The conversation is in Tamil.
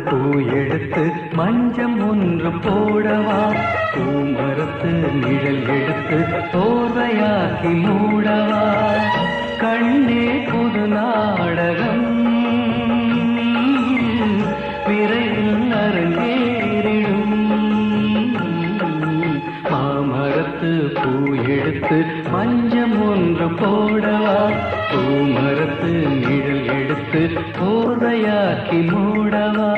பூ எடுத்து மஞ்சம் ஒன்று போடவா, பூமரத்து நிழல் எடுத்து தோர்வையாக்கி மூடவா, கண்ணே புது நாடகம் விரைவில் அரங்கேறிடும். மாமரத்து பூ எடுத்து மஞ்சம் ஒன்று போடவா, பூமரத்து நிழல் எடுத்து போர்வையாக்கி மூடவா.